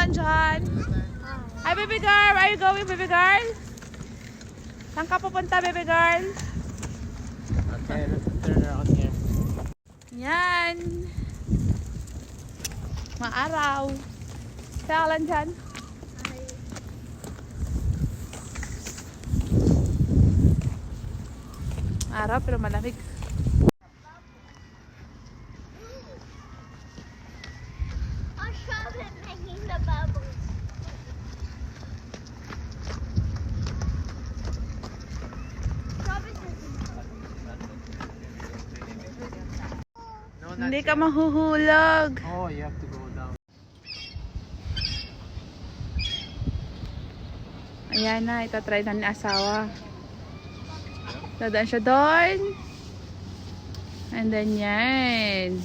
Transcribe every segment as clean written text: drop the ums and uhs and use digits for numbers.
Alan dyan. Hi, baby girl. Where are you going, baby girl? Saan ka pupunta, baby girl? Okay, let's turn around here. Yan. Maaraw. Si Alan dyan. Araw pero malamig. I'll shove him hanging the bubbles. No, not Hindi yet. ka mahuhulog. Oh, you have to go down. Ayan na, itatry na ni asawa. Dadaan siya doon. And then yan.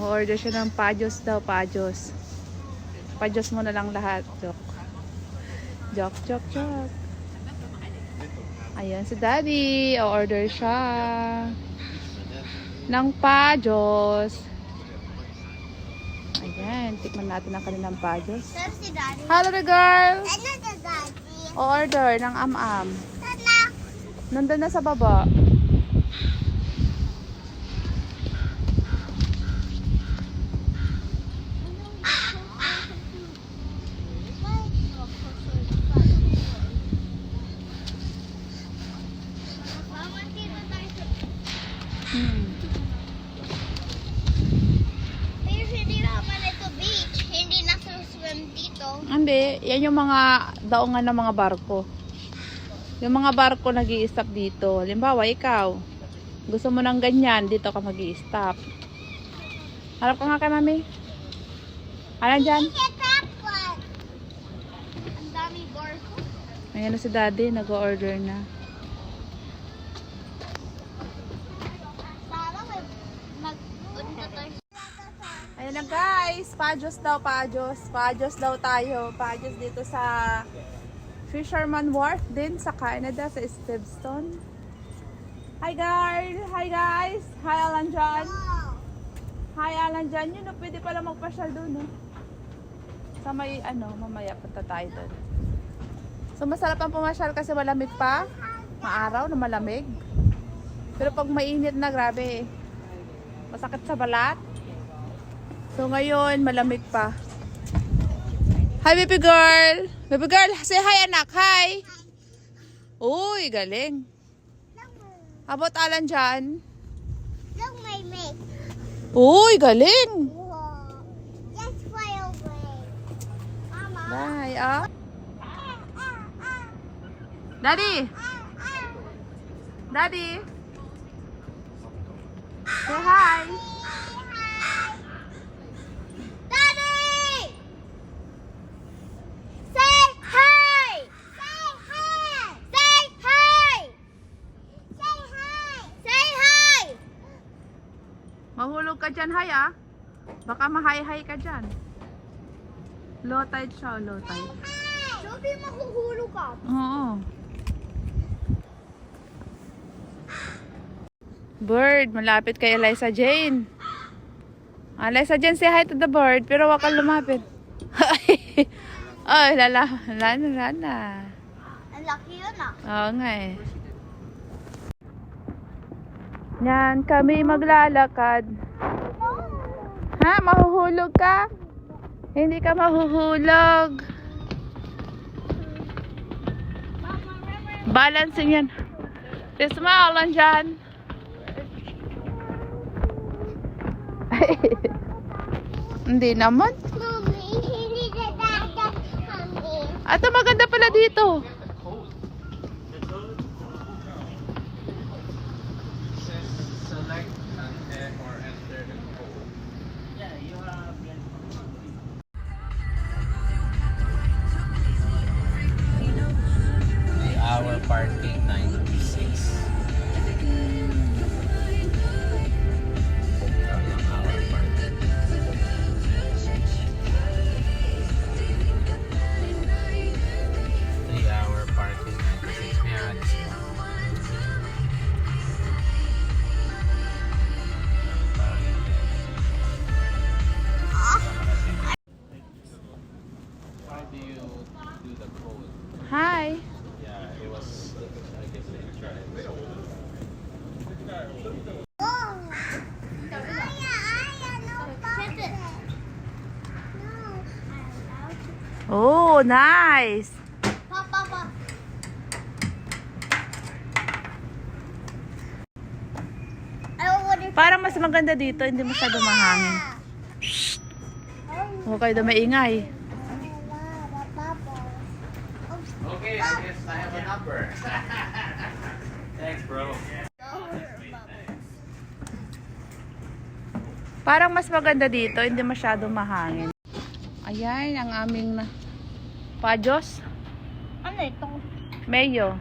O-order siya ng pajos daw, pajos. Pajos mo na lang lahat. Joke. Joke, joke, joke. Ayan si daddy. O-order siya ng pajos. Ayan, tikman natin ang kanilang pajos. There's the daddy. Hello the girl. Another daddy. O-order ng am-am. Tana. Nandun na sa baba. Pero hindi naman ito beach. Hindi nasuswim dito. Hindi, yan yung mga daungan ng mga barko. Yung mga barko nag-i-stop dito. Halimbawa, ikaw, gusto mo ng ganyan, dito ka mag-i-stop. Harap ka nga kay mami. Alam dyan? Ang dami barko. Ayan na si daddy, nag-order na. Sana may mag-unta tayo. Ayan na guys, pajos daw, pajos. Pajos daw tayo. Pajos dito sa Fisherman Wharf din sa Canada, sa Steveston. Hi guys! Hi guys! Hi Alan John! Hi Alan John! Yun, no, pwede pala magpasyal doon. No? Sa may mamaya punta tayo doon. So masarap ang pumasyal kasi malamig pa. Maaraw na malamig. Pero pag mainit na, grabe. Masakit sa balat. So ngayon, malamig pa. Hi, baby girl! Baby girl, say hi, anak. Hi! Uy, galing. Abot Alan dyan. Look, my mate. Uy, galing. Whoa. Just fly away. Mama. Bye, ah. Daddy! Daddy! Say hi! Daddy! Say hi! Say hi! Say hi! Say hi! Say hi! Mahulog ka dyan, hi ah. Baka mahay-hay ka dyan. Low tide siya, low tide. Sabi mahuhulog ka. Oo. Bird, malapit kay Eliza Jane. Eliza Jane, say hi to the bird, pero wag kang lumapit. Ay, lala na. Ang laki yun ah. Oo nga eh. Yan, kami maglalakad. Ha? Mahuhulog ka? Hindi ka mahuhulog. Balancing yan. Smile lang dyan. Hindi naman. Mommy, hindi na dagat kami. Ato maganda pala dito. Select an egg or enter the code. Yeah, you have 3-hour parking 96. Hour parking. Oh, nice. Papa. I want to. Parang mas maganda dito, hindi masyado mahangin. Huwag kayo na maingay. Okay, I guess I have a number. Thanks, bro. Parang mas maganda dito, hindi masyado mahangin. Ayan, ang aming pajos. Ano ito? Mayo.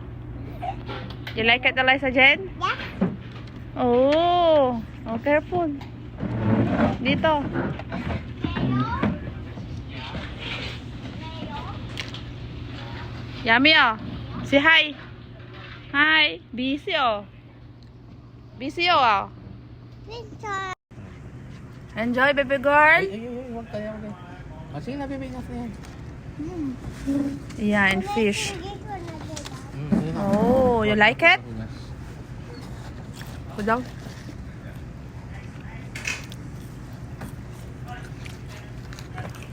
You like it, Eliza Jen? Yeah. Oh, careful. Dito. Yummy oh. Say hi. Hi. Busy oh. Busy oh. Picture. Enjoy, baby girl. Ay, huwag tayo. Sige na, baby, enough na yan. Yeah, and fish. Sige ko na diba? Oh, you like it? Put down.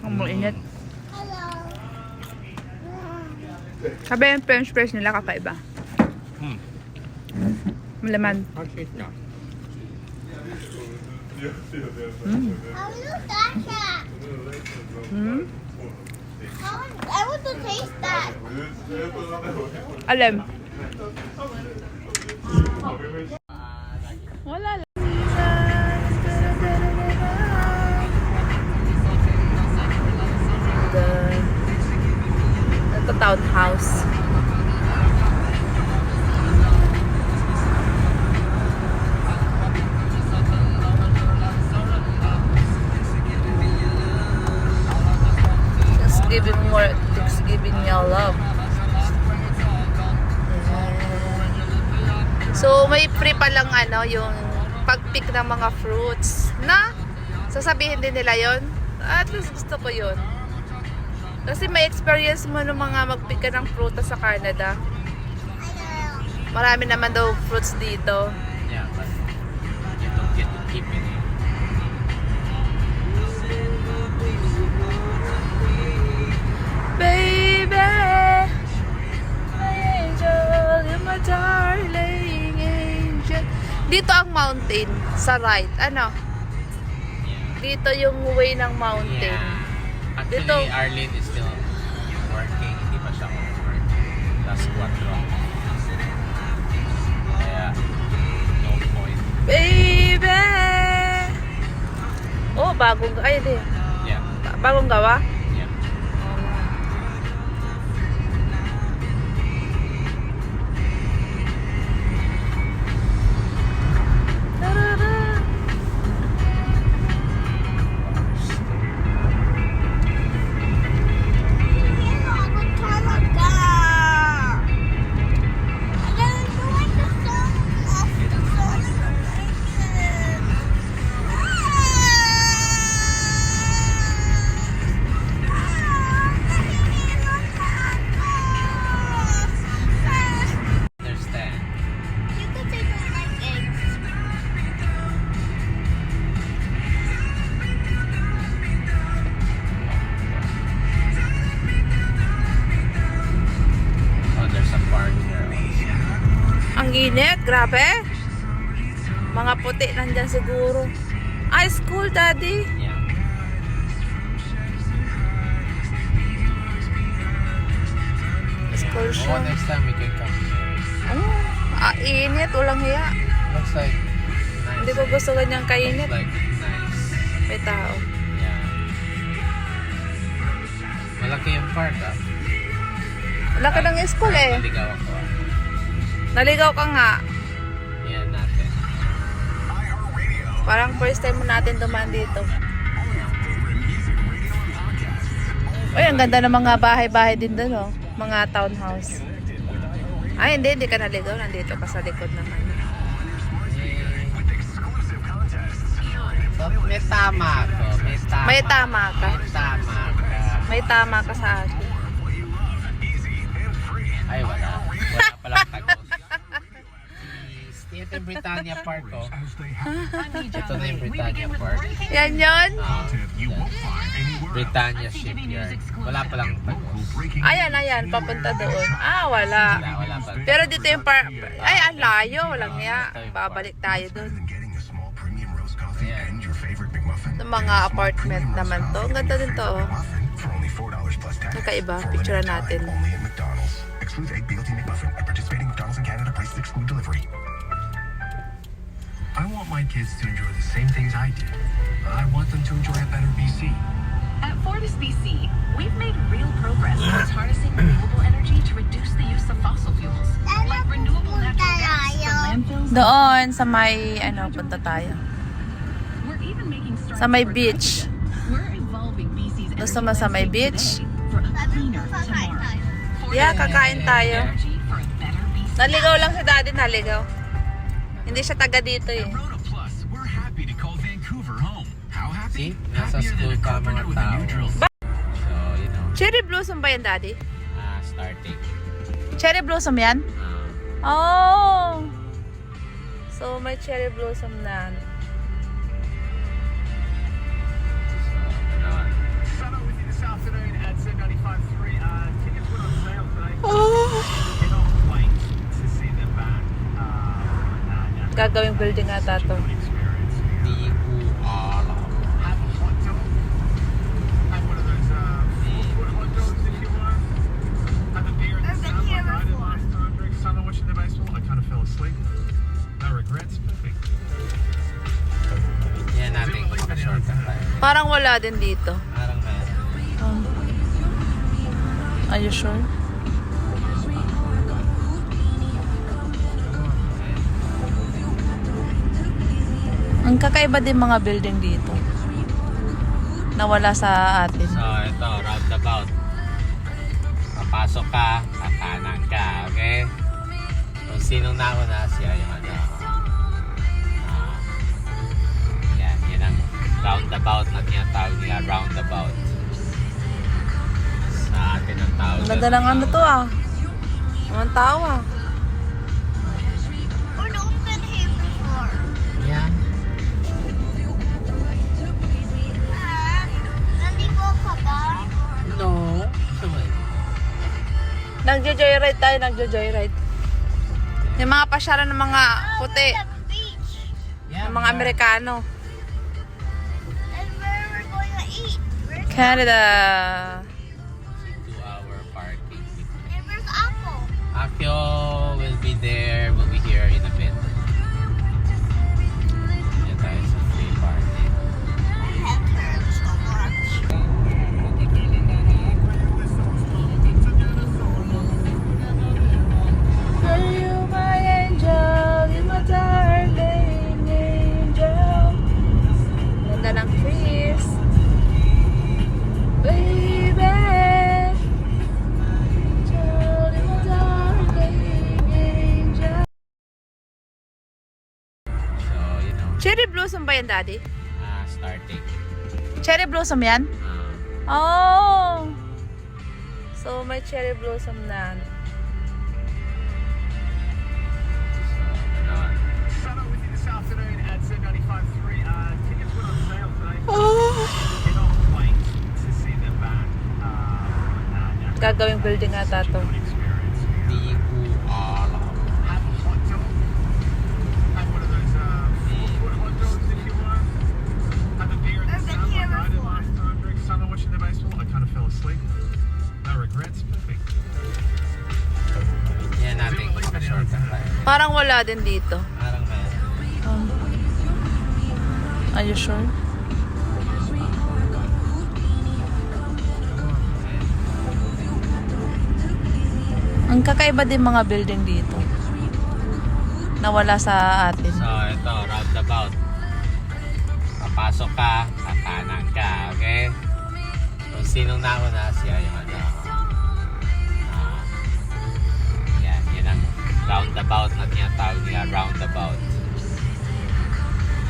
Ang mainit. Hello. Sabi yung french fries nila kakaiba. Malaman. Heart-shaped na. How look at that? Hmm? I want to taste that. Alam. Wala lang. The townhouse. Just giving your love. So, may free pa lang yung pag-pick ng mga fruits na sasabihin din nila yon. At least gusto ko yun. Kasi may experience mo ng mga mag-pick ka ng prutas sa Canada. Marami naman daw fruits dito. Yeah, but you don't get to keep it. Baby, my angel, you're my darling angel. Dito ang mountain sa right. Ano? Dito yung way ng mountain. Yeah. Actually, Dito. Arlene is still working. Hindi pa siya working. Last 4. Kaya, no point. Baby! Oh, bagong, ay di. Yeah. Bagong gawa? Yeah. Tarara. Understand. Oh, there's a park there also. Ang init, grabe. Mga puti nandyan siguro. Ah, school, daddy. Yeah. School Oh, siya. next time we can come here. Oh, init, walang hiya. Looks like nice. Hindi ko gusto ganyang kainit. Looks like nice. May tao. Yeah. Malaki yung park ah. Wala ka ng school eh. Naligaw ako ah. Naligaw ka nga. Yan natin. Parang first time mo natin dumaan dito. Uy, ang ganda ng mga bahay-bahay din doon, oh. Mga townhouse. Ay, hindi ka naligaw. Nandito ka sa likod naman. So, may tama ako. May tama ka. May tama ka. May tama ka sa akin. Ay, wala. Wala palang tagos. ito yung Britannia Park, oh. Ito na yung Britannia Park. Yan yun? Britannia Shipyard. Wala pa lang pagos. Ayan, papunta doon. Wala. Wala pa. Pero dito yung ay, ang layo. Walang nga. Babalik tayo doon. Ayan. Ito mga apartment naman to. Ang ganda din to. Oh. Kakaiba. Picture natin. Excludes egg BLT McMuffin at participating McDonald's in Canada. Prices exclude delivery. I want my kids to enjoy the same things I did. I want them to enjoy a better BC. At Fortis BC, we've made real progress towards harnessing renewable energy to reduce the use of fossil fuels, like renewable natural gas from landfills. Doon sa may, punta tayo. We're even making strides Sa may towards beach. hydrogen. We're involving BC's Gusto energy mo sa may landscape beach? today for a cleaner tomorrow. Yeah, kakain tayo. Energy for a better BC. Naligaw lang si daddy, naligaw. Hindi siya taga dito eh. Rhoda Plus, we're happy to call Vancouver home. How happy? See? Nasa school pa ang mga tao. So, you know, Cherry blossom ba yan, daddy? starting. Cherry blossom yan? Oh! So, may cherry blossom na. Summer with you this afternoon at 795.3. Tickets went on sale today. Oh! Cannot wait to see them back. Gagawing building ata to. Experience. D-U-R. Have a hot dog. Have one of those 4-foot hot dogs if you want. Have a beer in the sun like I did last time. Drink summer watching the baseball. I kind of fell asleep. No regrets. Perfect. Yan natin kung maka-shortcut tayo. Parang wala din dito. Parang meron. Are you sure? Ang kakaiba din mga building dito. Nawala sa atin. So, ito, roundabout. Papasok ka, kakanan ka, okay? Kung sinong nauna, siya yung yan ang roundabout na tinatawag nila, roundabout. Sa atin ang tawag. Ang ganda ng ano to ah. Ang tao ah. We're open here before. Yan. Naligo ka ba? No. Sabay. Nagjo-joyride tayo, nagjo-joyride. Yung mga pasyaran ng mga puti, The beach. ng mga Amerikano. And where we're going to eat. Canada. 2-hour parking. And where's Apple? Akyo will be there, will be here in a bit. Yan tayo sa free parking. I have heard so much. Are you my angel? You my darling angel. Ganda ng trees. Baby. Angel, you my darling angel. So, you know, Cherry blossom ba yan, daddy? starting. Cherry blossom yan? Oh! So, may cherry blossom na. Summer with you this afternoon at 795.3. Tickets went on sale today. Oh! Cannot wait to see them back. Gagawing building ata to. Experience. D-U-R. Have a hot dog. Have one of those 4-foot hot dogs if you want. Have a beer in the sun like I did last time. Drink summer watching the baseball. I kind of fell asleep. No regrets. Perfect. Yan natin kung maka-shortcut tayo. Parang wala din dito. Parang meron. Are you sure? Ang kakaiba din mga building dito. Nawala sa atin. So, ito, roundabout. Papasok ka, kakanan ka, okay? Kung sinong nauna, siya yung yan ang roundabout na tinatawag nila, roundabout.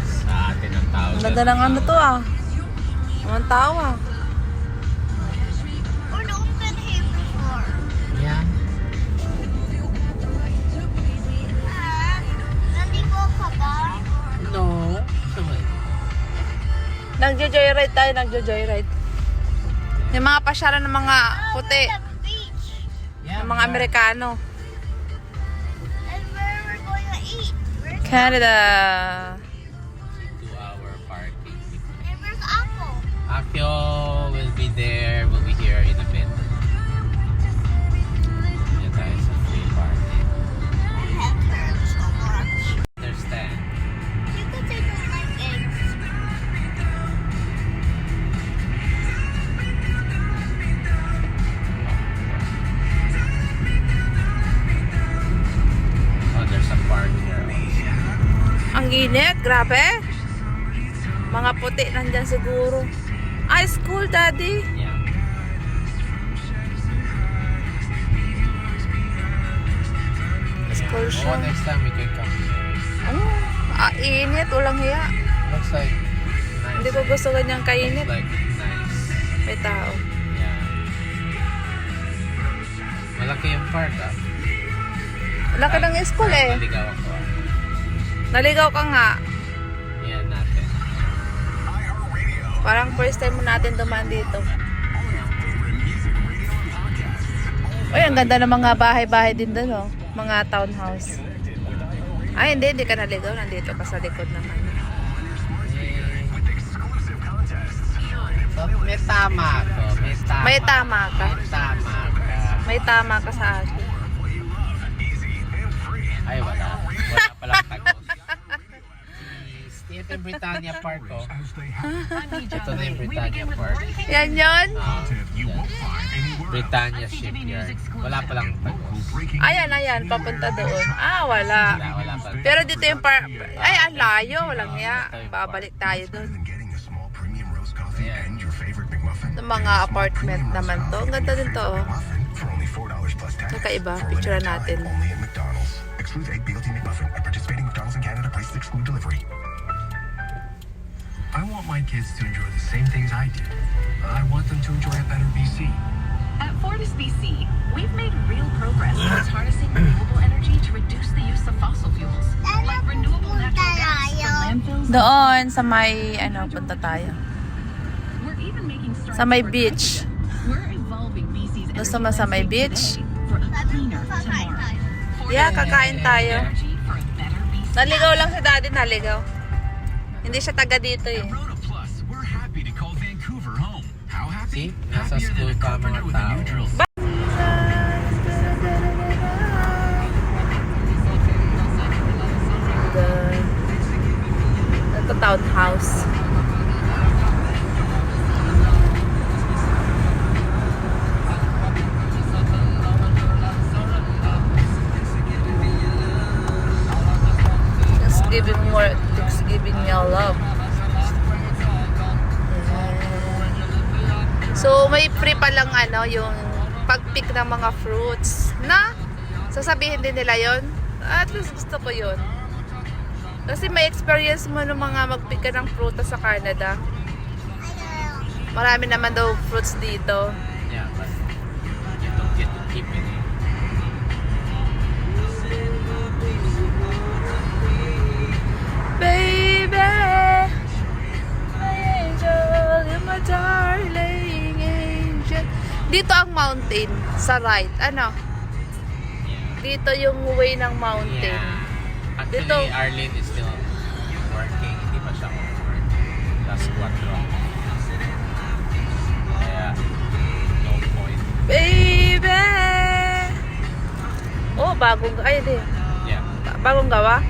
Sa atin ang tawag. Ang ganda ng ano to ah. Ang tao ah. We're open here before. Yan. Naligo Papa? No. Nagjo-joyride tayo, nagjo-joyride. Yung mga pasyaran ng mga puti, The beach. Yeah, ng mga Amerikano. And where we're going to eat. Canada. 2-hour parking. And where's Apple? Akyo will be there. We'll be here in a bit. Yan tayo sa free parking. My head hurts so much. Understand? You could say don't like eggs. Oh, there's a park here also. Ang init, grabe. Mga puti nandyan siguro. Ah, school, daddy. Yeah. School Oh, siya. next time we can come here. Init, walang hiya. Looks like nice. Hindi ko gusto ganyang kainit. Looks like nice. May tao. Yeah. Malaki yung park ah. Wala ka ng school eh. Naligaw ako ah. Naligaw ka nga. Yan natin. Parang first time mo natin dumaan dito. Uy, ang ganda ng mga bahay-bahay din doon, oh. Mga townhouse. Ay, hindi ka naligaw. Nandito ka sa likod naman. So, may tama ako. May tama ka. May tama ka. May tama ka sa akin. Ay, wala. Wala palang tagos. Ito yung Britannia Park, oh. Ito na yung Britannia Park. Yan yun. Britannia Shipyard. Wala palang tagos. Ayan. Papunta doon. Wala. Wala pa. Pero dito yung ay, ang layo. Walang hiya. Babalik tayo doon. Ayan. Yung mga apartment naman to. Ang ganda din to, oh. Kakaiba. Picture natin. Excludes egg BLT McMuffin at participating McDonald's in Canada. Prices exclude delivery. I want my kids to enjoy the same things I did. I want them to enjoy a better BC. At Fortis BC, we've made real progress towards harnessing renewable energy to reduce the use of fossil fuels, like renewable natural gas from landfills. Doon sa may, punta tayo. We're even making strides Sa may toward beach. hydrogen. We're evolving BC's Gusto energy mo sa may landscape beach? today for a cleaner tomorrow. Fortis Yeah, kakain tayo. energy for a better BC. Naligaw lang si daddy, naligaw. Hindi siya taga dito eh. Rhoda Plus, we're happy to call Vancouver home. How happy? See? Nasa Happier school than a pa mga carpenter with a new tao. drill. Ito townhouse. It's giving me a love. Ayan. So, may free pa lang yung pag-pick ng mga fruits na sasabihin din nila yon. At least gusto ko yun. Kasi may experience mo ng mga mag-pick ka ng prutas sa Canada. Marami naman daw fruits dito. Yeah, but you don't get to keep it. Baby, my angel, you're my darling angel. Dito ang mountain sa right. Ano? Dito yung way ng mountain. Yeah. Actually, Dito. Arlene is still working. Hindi pa siya work. Last 4. Kaya, no point. Baby! Oh, bagong, ay di. Yeah. Bagong gawa?